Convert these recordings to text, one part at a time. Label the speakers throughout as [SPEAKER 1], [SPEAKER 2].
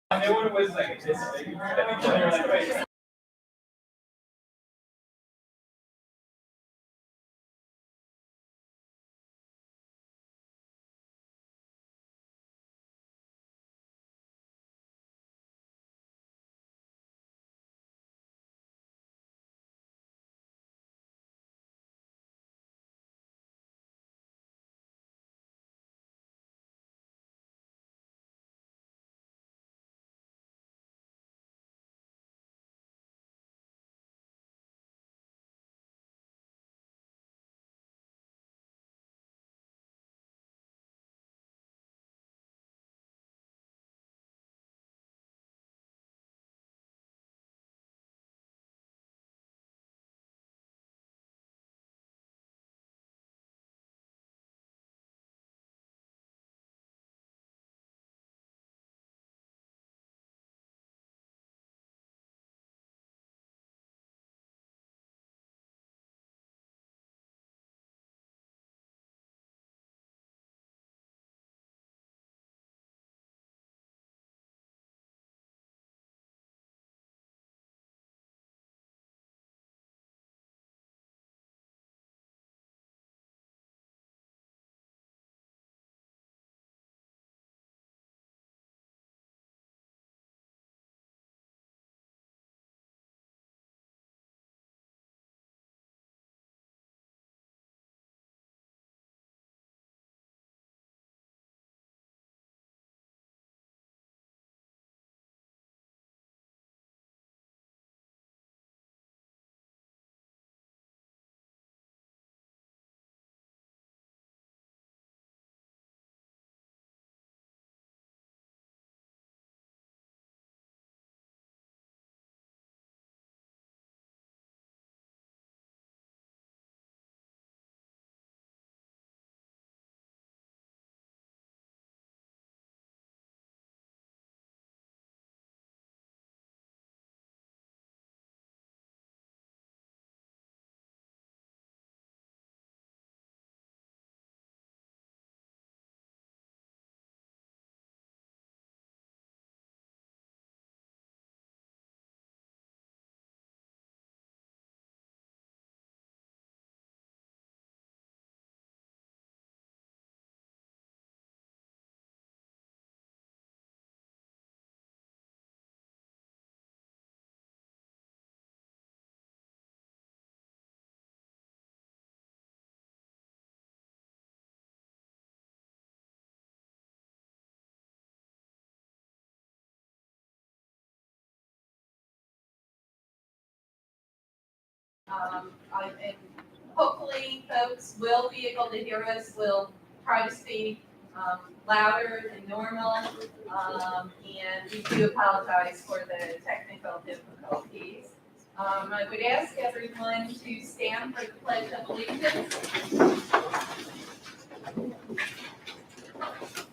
[SPEAKER 1] Everyone was like, this, like, And hopefully folks will be able to hear us. We'll try to speak louder than normal. And we do apologize for the technical difficulties. I would ask everyone to stand for the Pledge of Allegiance.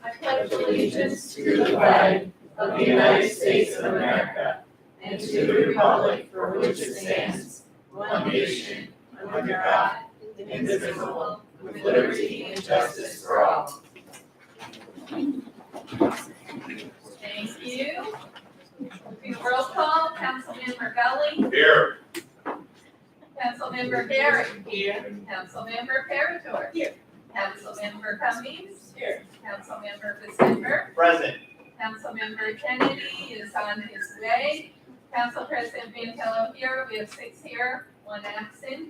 [SPEAKER 1] I pledge allegiance to the flag of the United States of America and to the republic for which it stands, one nation, under God, indivisible, with liberty and justice for all. Thank you. Do roll call. Councilmember Gully.
[SPEAKER 2] Here.
[SPEAKER 1] Councilmember Garrett. Here. Councilmember Parator. Here. Councilmember Cummings. Here. Councilmember December.
[SPEAKER 2] Present.
[SPEAKER 1] Councilmember Kennedy is on his way. Council President Mantello here. We have 6 here, 1 absent.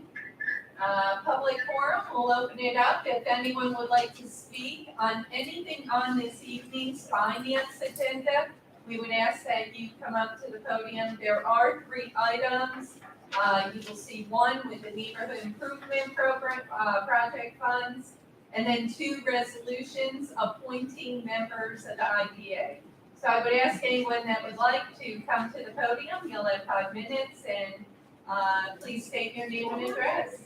[SPEAKER 1] Public forum, we'll open it up. If anyone would like to speak on anything on this evening's finance agenda, we would ask that you come up to the podium. There are 3 items. You will see one with the neighborhood improvement program, project funds, and then 2 resolutions appointing members of the IPA. So I would ask anyone that would like to come to the podium, you'll have 5 minutes, and please state your name and address.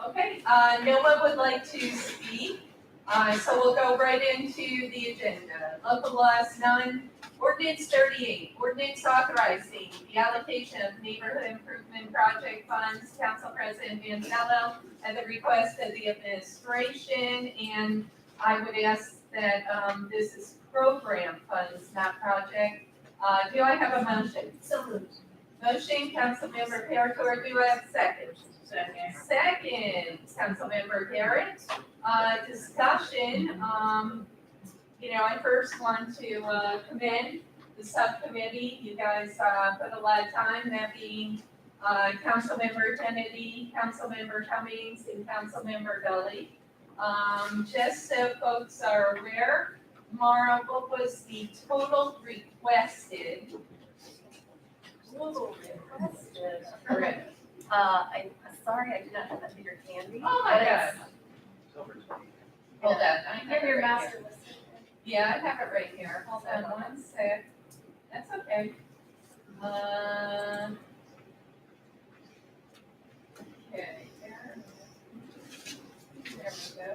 [SPEAKER 1] Okay, no one would like to speak, so we'll go right into the agenda. Local laws, none. Ordinance 38, ordinance authorizing the allocation of neighborhood improvement project funds. Council President Mantello at the request of the administration, and I would ask that this is program funds, not project. Do I have a motion?
[SPEAKER 2] So moved.
[SPEAKER 1] Motion, Councilmember Parator, do I have a second?
[SPEAKER 2] Second.
[SPEAKER 1] Second, Councilmember Garrett. Discussion, I first want to commend the subcommittee. You guys put a lot of time, that being Councilmember Kennedy, Councilmember Cummings, and Councilmember Gully. Just so folks are aware, Mara, what was the total requested? Correct.
[SPEAKER 2] I'm sorry, I do not have that figure handy.
[SPEAKER 1] Oh my God. Hold on. I have
[SPEAKER 2] Give
[SPEAKER 1] it
[SPEAKER 2] your
[SPEAKER 1] right
[SPEAKER 2] master
[SPEAKER 1] here.
[SPEAKER 2] list.
[SPEAKER 1] Yeah, I have it right here. Hold on one sec. That's okay. Okay, there we go.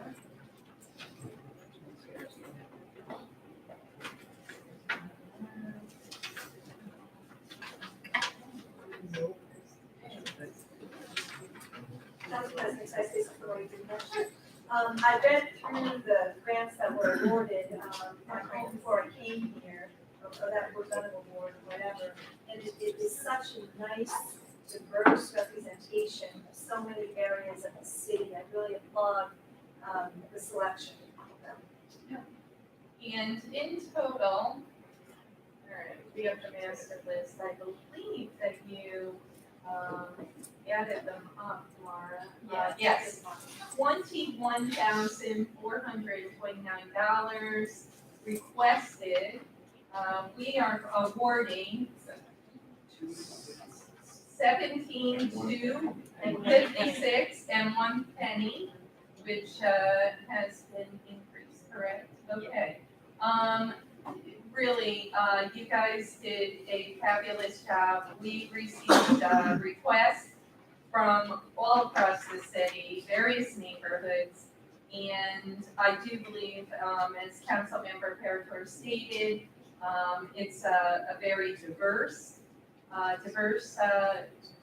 [SPEAKER 3] Council President, can I say something while you do that? I read through the grants that were awarded, right before I came here, or that were done award, or whatever. And it is such a nice, diverse representation of so many areas of the city. I really applaud, the selection.
[SPEAKER 1] And in total, all right, we have the master list. I believe that you added them up, Laura. Yes. $21,429 requested. We are awarding 17,256 and 1 penny, which has been increased, correct? Okay. Really, you guys did a fabulous job. We received requests from all across the city, various neighborhoods, and I do believe, as Councilmember Parator stated, it's a very diverse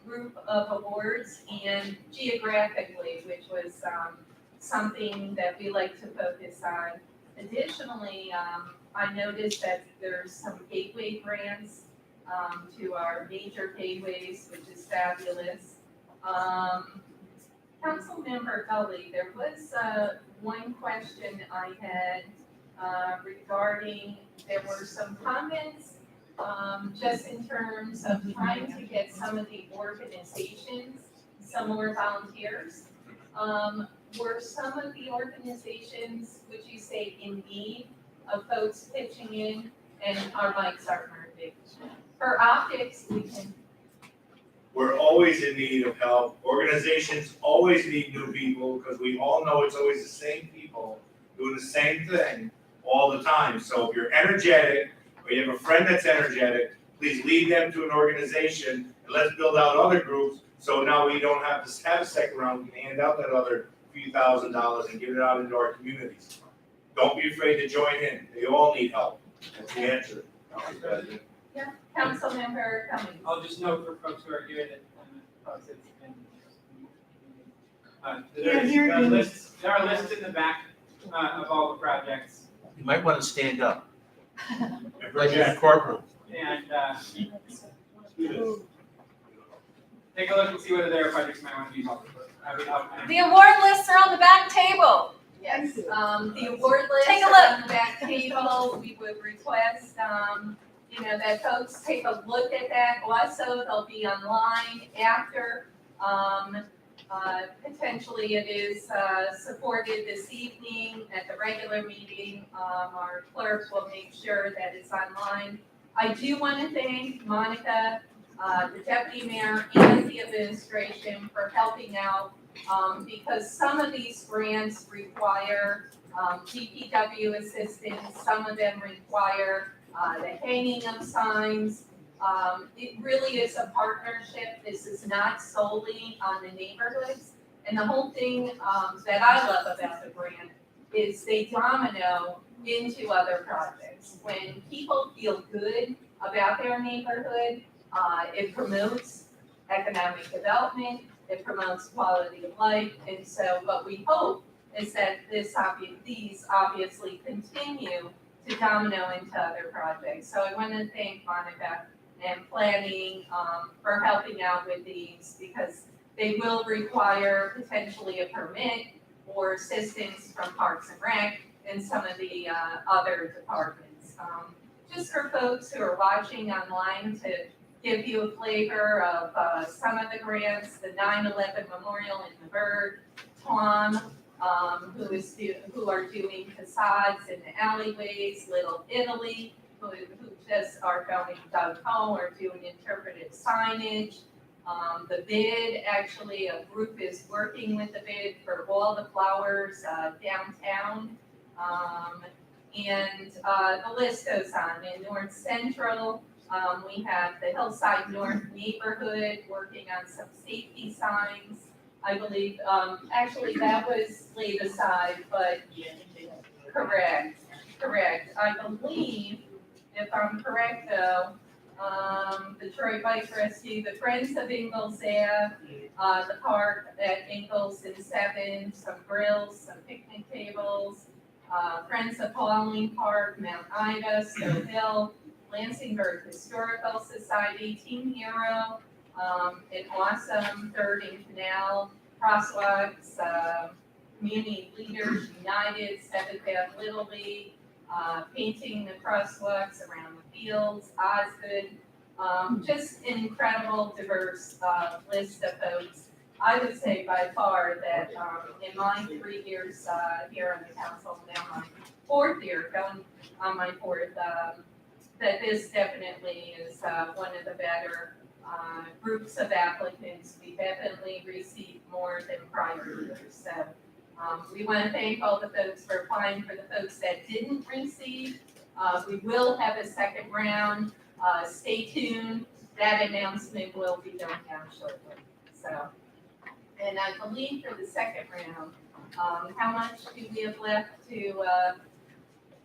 [SPEAKER 1] group of awards, and geographically, which was something that we like to focus on. Additionally, I noticed that there's some gateway grants to our major gateways, which is fabulous. Councilmember Gully, there was one question I had regarding, there were some comments just in terms of trying to get some of the organizations, some more volunteers. Were some of the organizations, would you say, in need of folks pitching in? And our mics aren't working. For optics, we can.
[SPEAKER 4] We're always in need of help. Organizations always need new people because we all know it's always the same people doing the same thing all the time. So if you're energetic or you have a friend that's energetic, please lead them to an organization and let's build out other groups. So now we don't have to have a second round, we can hand out that other few $1,000s and give it out into our communities. Don't be afraid to join in. They all need help. That's the answer.
[SPEAKER 1] Councilmember Cummings.
[SPEAKER 5] I'll just note for folks who are here that, there are lists in the back, of all the projects,
[SPEAKER 6] You might want to stand up,
[SPEAKER 4] And
[SPEAKER 6] like in a
[SPEAKER 4] project.
[SPEAKER 6] courtroom.
[SPEAKER 5] and, take a look and see whether there are projects you might want to use all of
[SPEAKER 2] The award lists are on the back table.
[SPEAKER 1] Yes, the award list
[SPEAKER 2] Take a
[SPEAKER 1] is
[SPEAKER 2] look.
[SPEAKER 1] on the back table. We would request, that folks take a look at that. Also, they'll be online after. Potentially it is, supported this evening at the regular meeting. Our clerk will make sure that it's online. I do want to thank Monica, the deputy mayor and the administration for helping out, because some of these grants require, DPW assistance, some of them require, the hanging of signs. It really is a partnership, this is not solely on the neighborhoods. And the whole thing, that I love about the grant is they domino into other projects. When people feel good about their neighborhood, it promotes economic development, it promotes quality of life, and so what we hope is that these obviously continue to domino into other projects. So I want to thank Monica and planning, for helping out with these, because they will require potentially a permit or assistance from Parks and Rec and some of the, other departments. Just for folks who are watching online to give you a flavor of, some of the grants, the 9/11 Memorial in the Bird, Tom, who are doing facades in the alleyways, Little Italy, who just are going Doug Home or doing interpretive signage. The bid, actually, a group is working with the bid for all the flowers, downtown. And the list goes on. In North Central, we have the Hillside North neighborhood working on some safety signs. I believe, actually, that was laid aside, but correct. I believe, if I'm correct though, the Troy Bike Rescue, the Friends of Ingalls Ave, the park at Ingalls and 7, some grills, some picnic tables, Friends of Pauline Park, Mount Ida, Stowe Hill, Lansingburg Historical Society, Team Hero, an awesome Third and Canal, Crosswalks, Community Leaders United, 7th Ave Little League, painting the crosswalks around the fields, Osgood, just an incredible, diverse, list of folks. I would say by far that, in my 3 years, here on the council, now my 4th year, going on my 4th, that this definitely is, one of the better, groups of applicants. We definitely received more than prior years, so, we want to thank all the folks for applying. For the folks that didn't receive, we will have a second round. Stay tuned. That announcement will be going down shortly. So, and I believe for the second round, how much do we have left to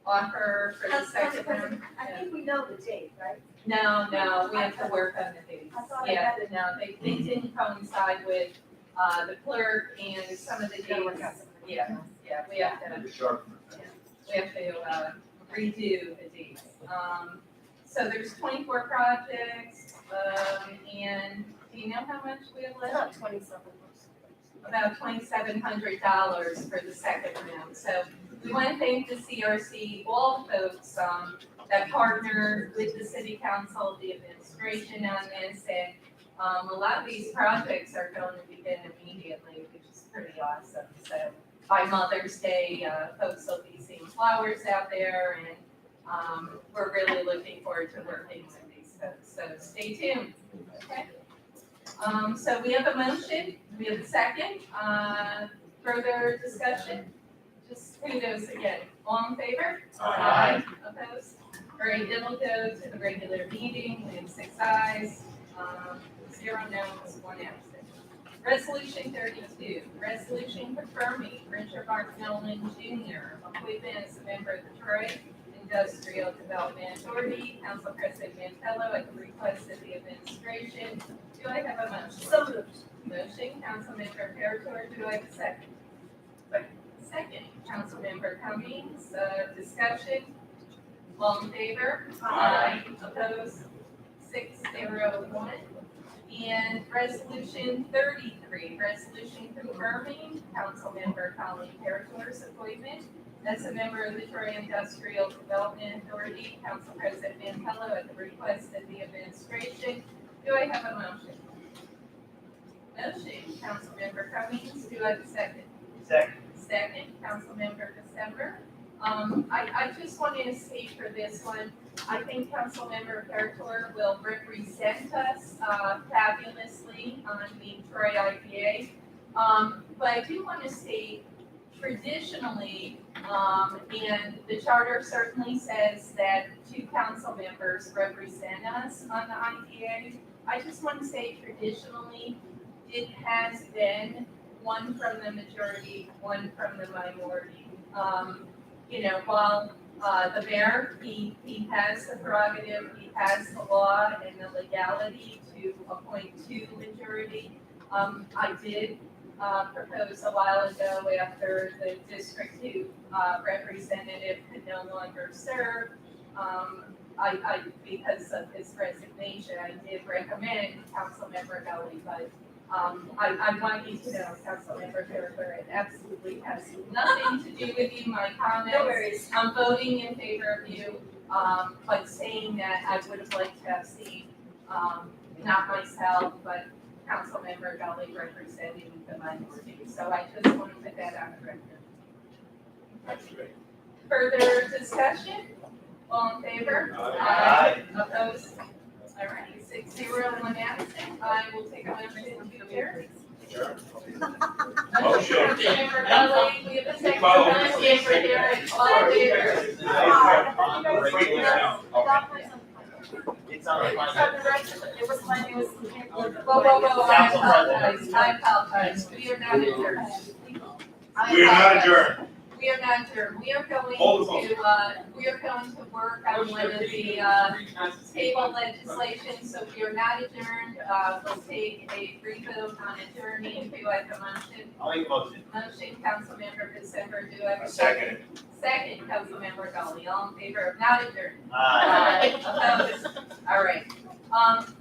[SPEAKER 1] offer for the second round?
[SPEAKER 3] I think we know the date, right?
[SPEAKER 1] No, we have to work on the dates.
[SPEAKER 3] I thought I
[SPEAKER 1] Yeah,
[SPEAKER 3] had it.
[SPEAKER 1] no, they didn't coincide with the clerk and some of the dates. Yeah, we have to. We have to redo the dates. So there's 24 projects, and do you know how much we have left?
[SPEAKER 2] Not 27.
[SPEAKER 1] About $2,700 for the second round. So we want to thank the CRC, all folks that partnered with the city council, the administration on this, and a lot of these projects are going to begin immediately, which is pretty awesome. So by Mother's Day, folks will be seeing flowers out there, and we're really looking forward to working with these folks. So stay tuned. Okay. So we have a motion, we have a second, further discussion, just kudos again, all in favor?
[SPEAKER 4] Aye.
[SPEAKER 1] Opposed? All right, it'll go to the regular meeting, we have 6 ayes, 0 no's, 1 absent. Resolution 32, resolution confirming Richard Mark Nolan Jr. appointment as a member of the Troy Industrial Development Authority. Council President Mantello at the request of the administration. Do I have a motion?
[SPEAKER 3] So moved.
[SPEAKER 1] Motion, Councilmember Parator, do I have a second? Second, Councilmember Cummings, discussion, all in favor?
[SPEAKER 4] Aye.
[SPEAKER 1] Opposed? 601. And resolution 33, resolution confirming Councilmember Colleen Parator's appointment as a member of the Troy Industrial Development Authority. Council President Mantello at the request of the administration. Do I have a motion? Motion, Councilmember Cummings, do I have a second?
[SPEAKER 5] Second.
[SPEAKER 1] Second, Councilmember December. I just wanted to state for this one, I think Councilmember Pertor will represent us fabulously on the Troy IPA. But I do want to state traditionally, and the charter certainly says that 2 council members represent us on the IPA. I just want to say traditionally, it has been 1 from the majority, 1 from the minority. While the mayor, he has the prerogative, he has the law and the legality to appoint 2 majority. I did propose a while ago after the District 2 representative could no longer serve. Because of his resignation, I did recommend Councilmember Gully, but I want you to know, Councilmember Pertor, it absolutely has nothing to do with you, my comments.
[SPEAKER 2] No worries.
[SPEAKER 1] I'm voting in favor of you, but saying that I would have liked to have seen, not myself, but Councilmember Gully representing the minority. So I just want to put that on the record.
[SPEAKER 4] That's great.
[SPEAKER 1] Further discussion? All in favor?
[SPEAKER 4] Aye.
[SPEAKER 1] Opposed? All right, 6-0, 1 absent. I will take a motion to adjourn.
[SPEAKER 4] Sure.
[SPEAKER 1] Motion, Councilmember Gully, we have a second.
[SPEAKER 4] Vote.
[SPEAKER 1] Councilmember Garrett, all in favor?
[SPEAKER 6] It's on the
[SPEAKER 2] It was fine, it was.
[SPEAKER 1] Whoa, I apologize, we are not adjourned.
[SPEAKER 4] We are not adjourned.
[SPEAKER 1] We are not adjourned, we are going
[SPEAKER 4] Hold the
[SPEAKER 1] to work on one of the, table legislation, so we are not adjourned. We'll take a brief vote on adjourning. Do I have a motion?
[SPEAKER 6] I'll make a motion.
[SPEAKER 1] Motion, Councilmember December, do I have
[SPEAKER 4] A
[SPEAKER 1] a
[SPEAKER 4] second.
[SPEAKER 1] Second, Councilmember Gully, all in favor of not adjourned?
[SPEAKER 6] Aye.
[SPEAKER 1] Opposed? All right.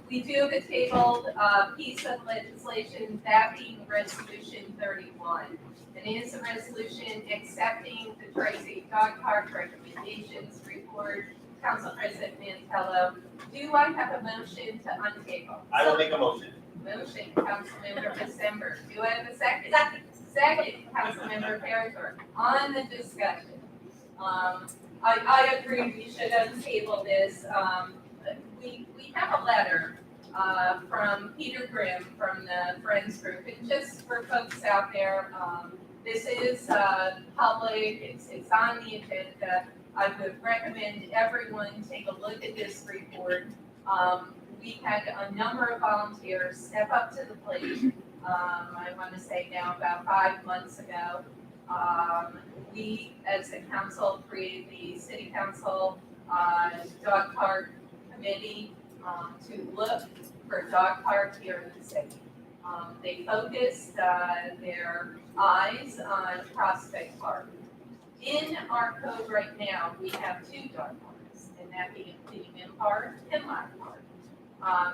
[SPEAKER 1] We do have a tabled, piece of legislation, that being Resolution 31. It is a resolution accepting the Tracy Dog Park recommendations report. Council President Mantello, do I have a motion to untable?
[SPEAKER 6] I will make a motion.
[SPEAKER 1] Motion, Councilmember December. Do I have a second? Second, Councilmember Pertor. On the discussion, I agree we should untable this. We have a letter from Peter Grimm from the Friends Group, and just for folks out there, this is public. It's on the agenda. I would recommend everyone take a look at this report. We had a number of volunteers step up to the plate. I want to say now about 5 months ago. We, as a council, created the City Council Dog Park Committee to look for dog parks here in the city. They focused their eyes on Prospect Park. In our code right now, we have 2 dog parks, and that being Demon Park and Lock Park.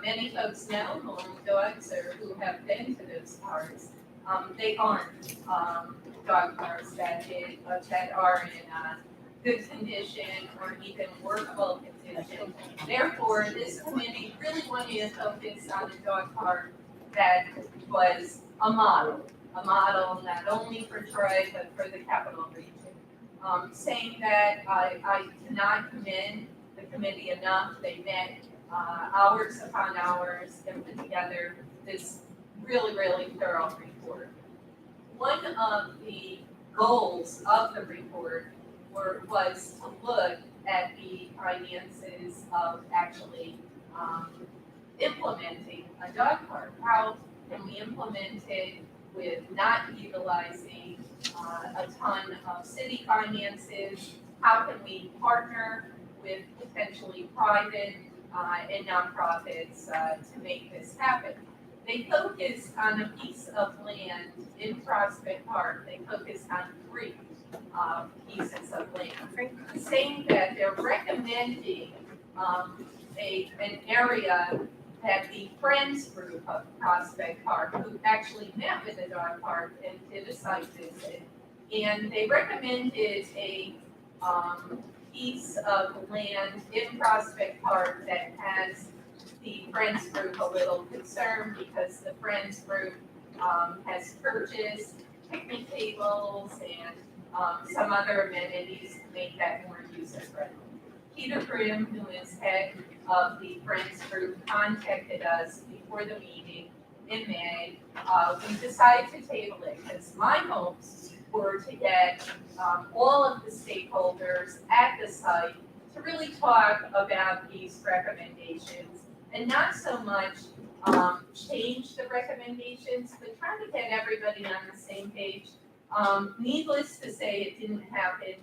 [SPEAKER 1] Many folks know who own dogs or who have been to those parks. They aren't dog parks that are in good condition or even workable condition. Therefore, this committee really wanted to focus on a dog park that was a model not only for Troy, but for the capital region. Saying that, I cannot commend the committee enough. They met hours upon hours and put together this really, really thorough report. One of the goals of the report was to look at the finances of actually implementing a dog park. How can we implement it with not utilizing a ton of city finances? How can we partner with potentially private and nonprofits to make this happen? They focused on a piece of land in Prospect Park. They focused on 3 pieces of land, saying that they're recommending an area that the Friends Group of Prospect Park, who actually met with the dog park and did a site visit, and they recommended a piece of land in Prospect Park that has the Friends Group a little concerned because the Friends Group has purchased picnic tables and some other amenities to make that more user-friendly. Peter Grimm, who is head of the Friends Group, contacted us before the meeting in May. We decided to table it because my hopes were to get all of the stakeholders at the site to really talk about these recommendations and not so much change the recommendations, but try to get everybody on the same page. Needless to say, it didn't happen,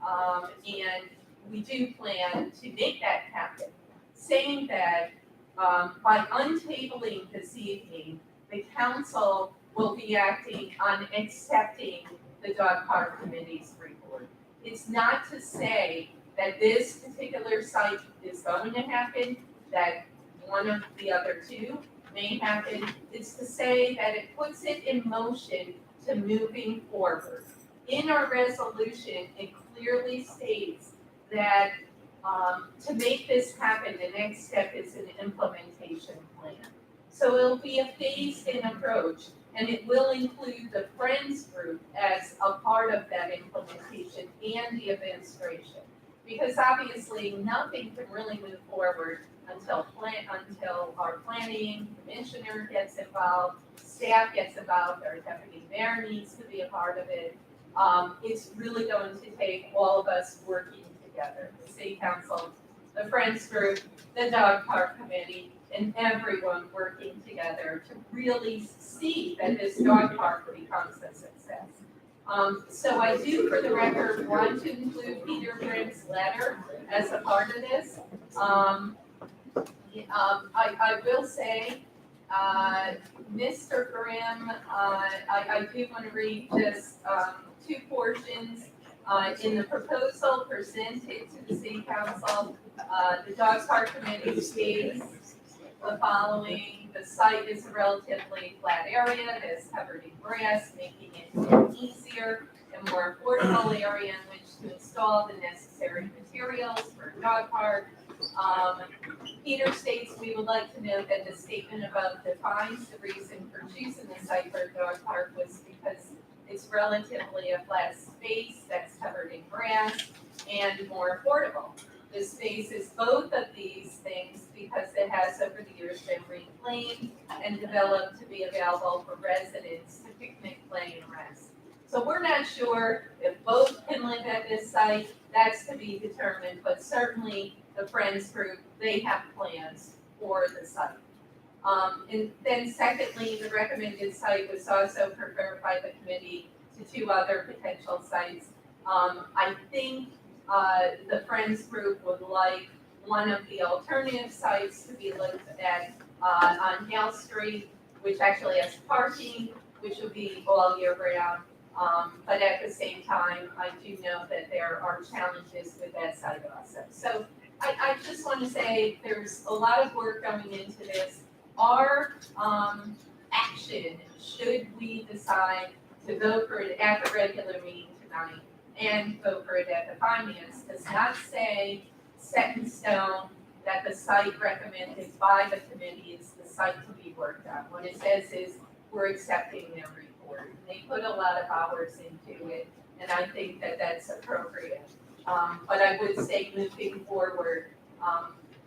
[SPEAKER 1] and we do plan to make that happen. Saying that, by untabling this evening, the council will be acting on accepting the dog park committee's report. It's not to say that this particular site is going to happen, that one of the other two may happen. It's to say that it puts it in motion to moving forward. In our resolution, it clearly states that to make this happen, the next step is an implementation plan. So it'll be a phased-in approach, and it will include the Friends Group as a part of that implementation and the administration. Because obviously, nothing can really move forward until our planning commissioner gets involved, staff gets involved, our deputy mayor needs to be a part of it. It's really going to take all of us working together, the city council, the Friends Group, the dog park committee, and everyone working together to really see that this dog park becomes a success. So I do, for the record, want to include Peter Grimm's letter as a part of this. I will say, Mr. Grimm, I do want to read just two portions. In the proposal presented to the city council, the dog park committee states the following: the site is a relatively flat area that is covered in grass, making it an easier and more affordable area in which to install the necessary materials for a dog park. Peter states, we would like to note that the statement above defines the reason for choosing the site for a dog park was because it's relatively a flat space that's covered in grass and more affordable. The space is both of these things because it has over the years been reclaimed and developed to be available for residents to picnic, play, and rest. So we're not sure if both can live at this site, that's to be determined, but certainly the Friends Group, they have plans for the site. And then secondly, the recommended site was also preferred by the committee to two other potential sites. I think the Friends Group would like one of the alternative sites to be looked at on Hale Street, which actually has parking, which will be all year round. But at the same time, I do know that there are challenges with that site also. So I just want to say there's a lot of work going into this. Our action, should we decide to vote for it at the regular meeting tonight and vote for it at the finance, does not say set in stone that the site recommended by the committee is the site to be worked on. What it says is we're accepting their report. They put a lot of hours into it, and I think that that's appropriate. But I would say moving forward,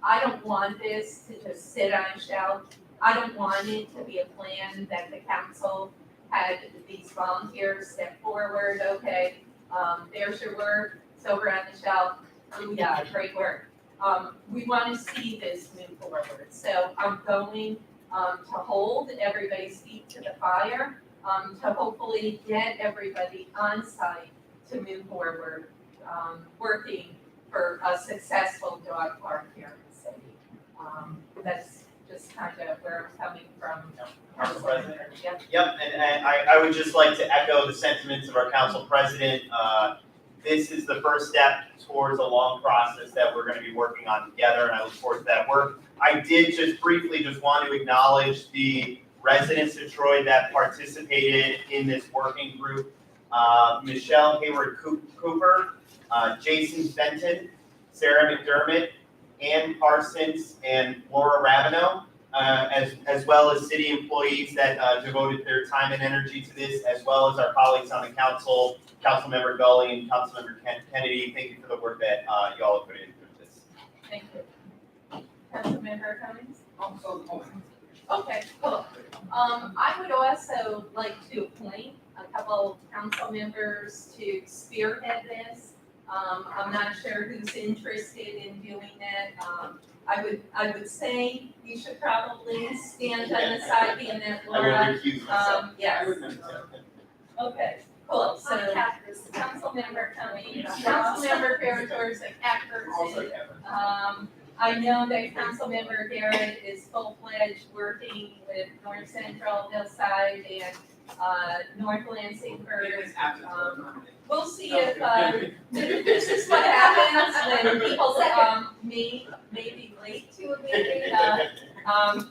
[SPEAKER 1] I don't want this to just sit on a shelf. I don't want it to be a plan that the council had these volunteers step forward, okay, there's your work, it's over on the shelf, oh yeah, great work. We want to see this move forward, so I'm going to hold everybody's feet to the fire, to hopefully get everybody on site to move forward, working for a successful dog park here in the city. That's just kind of where I'm coming from.
[SPEAKER 6] Council President?
[SPEAKER 1] Yep.
[SPEAKER 6] Yep, and I would just like to echo the sentiments of our council president. This is the first step towards a long process that we're gonna be working on together, and I look forward to that work. I did just briefly just want to acknowledge the residents of Troy that participated in this working group. Michelle Hayward Cooper, Jason Benton, Sarah McDermott, Ann Parsons, and Laura Rabineau. as well as city employees that devoted their time and energy to this, as well as our colleagues on the council, Councilmember Gully and Councilmember Kennedy. Thank you for the work that y'all have put into this.
[SPEAKER 1] Thank you. Councilmember Cummings?
[SPEAKER 5] Also,
[SPEAKER 1] Okay, cool. I would also like to appoint a couple council members to spearhead this. I'm not sure who's interested in doing that. I would say you should probably stand on the side being that
[SPEAKER 6] I will
[SPEAKER 1] Laura.
[SPEAKER 6] recuse myself.
[SPEAKER 5] I
[SPEAKER 1] Yes,
[SPEAKER 5] would mention that.
[SPEAKER 1] okay, cool. So Councilmember Cummings, Councilmember Parators, and
[SPEAKER 5] Also
[SPEAKER 1] Catherine.
[SPEAKER 5] Kevin.
[SPEAKER 1] I know that Councilmember Garrett is full-fledged working with North Central, Hillside, and, North Lansingburg.
[SPEAKER 5] It is absolutely.
[SPEAKER 1] We'll see if, this is what happens when people, may be late to a meeting,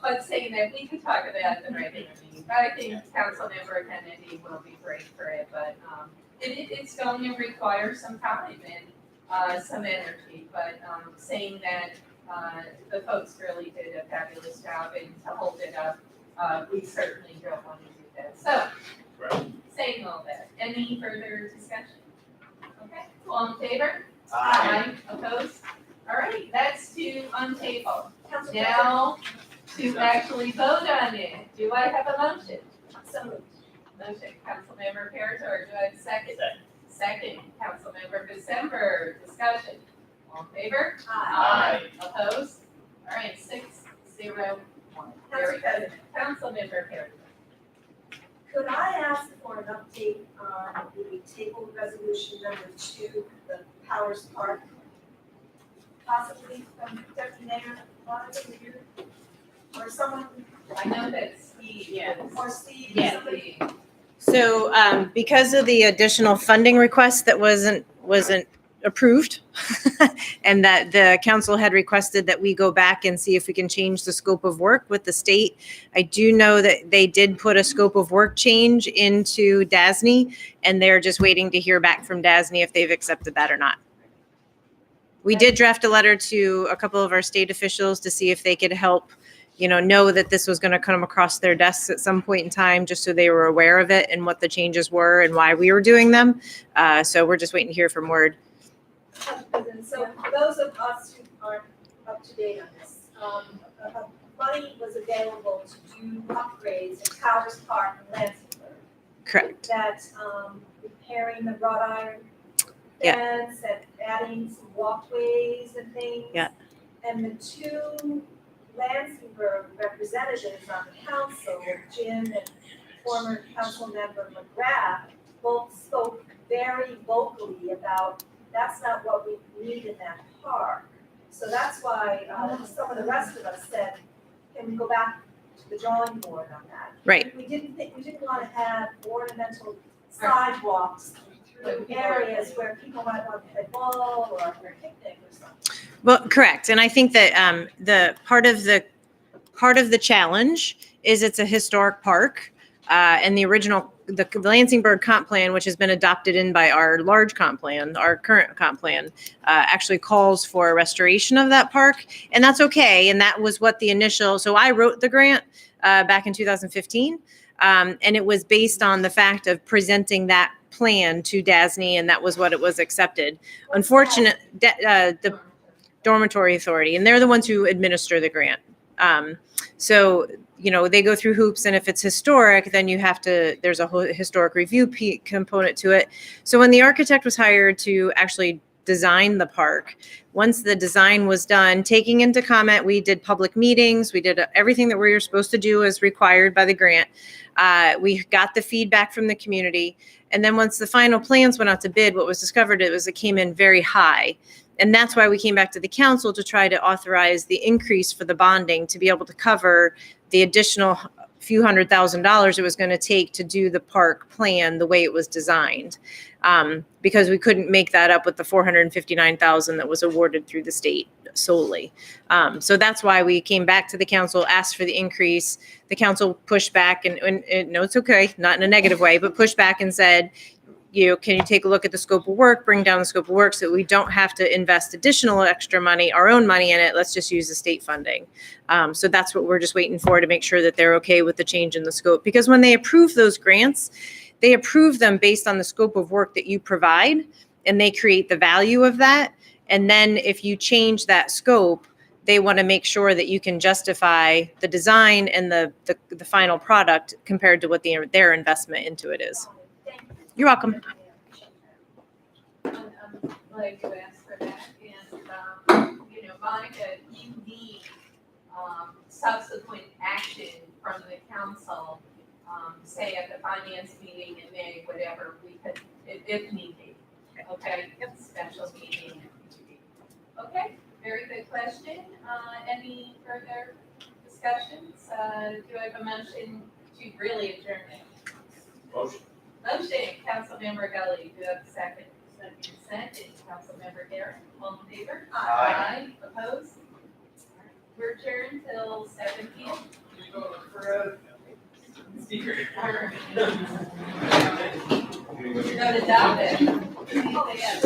[SPEAKER 1] but saying that we could talk about the regular meeting. But I think Councilmember Kennedy will be great for it, but, it's going to require some time and, some energy, but, saying that, the folks really did a fabulous job, and to hold it up, we certainly don't want to do that. So,
[SPEAKER 4] Right.
[SPEAKER 1] saying all that, any further discussion? Okay, all in favor?
[SPEAKER 6] Aye.
[SPEAKER 1] Opposed? All right, that's to untable.
[SPEAKER 3] Council
[SPEAKER 1] Now, to actually vote on it, do I have a motion?
[SPEAKER 3] So moved.
[SPEAKER 1] Motion, Councilmember Parator, do I have a second?
[SPEAKER 6] Second.
[SPEAKER 1] Second, Councilmember December, discussion. All in favor?
[SPEAKER 3] Aye.
[SPEAKER 1] Opposed? All right, 6-0-1. Very good. Councilmember Parator.
[SPEAKER 3] Could I ask for an update on the table resolution number 2, the Powers Park? Possibly from Deputy Mayor Monica here, or someone,
[SPEAKER 1] I know that Steve is.
[SPEAKER 3] or Steve,
[SPEAKER 1] Yeah,
[SPEAKER 3] somebody.
[SPEAKER 1] Steve.
[SPEAKER 7] So because of the additional funding request that wasn't approved, and that the council had requested that we go back and see if we can change the scope of work with the state. I do know that they did put a scope of work change into DASNY, and they're just waiting to hear back from DASNY if they've accepted that or not. We did draft a letter to a couple of our state officials to see if they could help, know that this was going to come across their desks at some point in time, just so they were aware of it and what the changes were and why we were doing them. So we're just waiting to hear from Word.
[SPEAKER 3] So for those of us who aren't up to date on this, money was available to do upgrades at Powers Park in Lansingburg.
[SPEAKER 7] Correct.
[SPEAKER 3] That, repairing the wrought iron
[SPEAKER 7] Yeah.
[SPEAKER 3] fence and adding some walkways and things.
[SPEAKER 7] Yeah.
[SPEAKER 3] And the two Lansingburg representatives on the council, Jim and former council member McGrath, both spoke very vocally about that's not what we need in that park. So that's why, some of the rest of us said, can we go back to the drawing board on that?
[SPEAKER 7] Right.
[SPEAKER 3] We didn't want to have ornamental sidewalks through areas where people might want to play ball or a picnic or something.
[SPEAKER 7] Well, correct. And I think that the part of the challenge is it's a historic park. And the Lansingburg comp plan, which has been adopted in by our large comp plan, our current comp plan, actually calls for a restoration of that park. And that's okay. And that was what so I wrote the grant back in 2015. And it was based on the fact of presenting that plan to DASNY, and that was what it was accepted. Unfortunate, the Dormitory Authority, and they're the ones who administer the grant. So, they go through hoops, and if it's historic, then there's a whole historic review component to it. So when the architect was hired to actually design the park, once the design was done, taking into comment, we did public meetings, we did everything that we were supposed to do as required by the grant. We got the feedback from the community. And then once the final plans went out to bid, what was discovered, it came in very high. And that's why we came back to the council to try to authorize the increase for the bonding to be able to cover the additional few $100,000 it was going to take to do the park plan the way it was designed, because we couldn't make that up with the $459,000 that was awarded through the state solely. So that's why we came back to the council, asked for the increase. The council pushed back, and no, it's okay, not in a negative way, but pushed back and said, can you take a look at the scope of work, bring down the scope of work so that we don't have to invest additional extra money, our own money in it. Let's just use the state funding. So that's what we're just waiting for, to make sure that they're okay with the change in the scope. Because when they approve those grants, they approve them based on the scope of work that you provide, and they create the value of that. And then if you change that scope, they want to make sure that you can justify the design and the final product compared to what their investment into it is.
[SPEAKER 3] Thank you.
[SPEAKER 7] You're welcome.
[SPEAKER 1] I'm glad you asked for that, and, Monica, you need, subsequent action from the council, say at the finance meeting in May, whatever, we could, if need be, okay? Special meeting. Okay, very good question. Any further discussions? Do I have a motion to really adjourn it?
[SPEAKER 4] Motion.
[SPEAKER 1] Motion, Councilmember Gully, do you have a second? Second, Councilmember Garrett, all in favor?
[SPEAKER 6] Aye.
[SPEAKER 1] Opposed? We're adjourned till 7 p.m.
[SPEAKER 5] Speaker.
[SPEAKER 1] You're gonna adopt it.
[SPEAKER 3] Oh, yeah.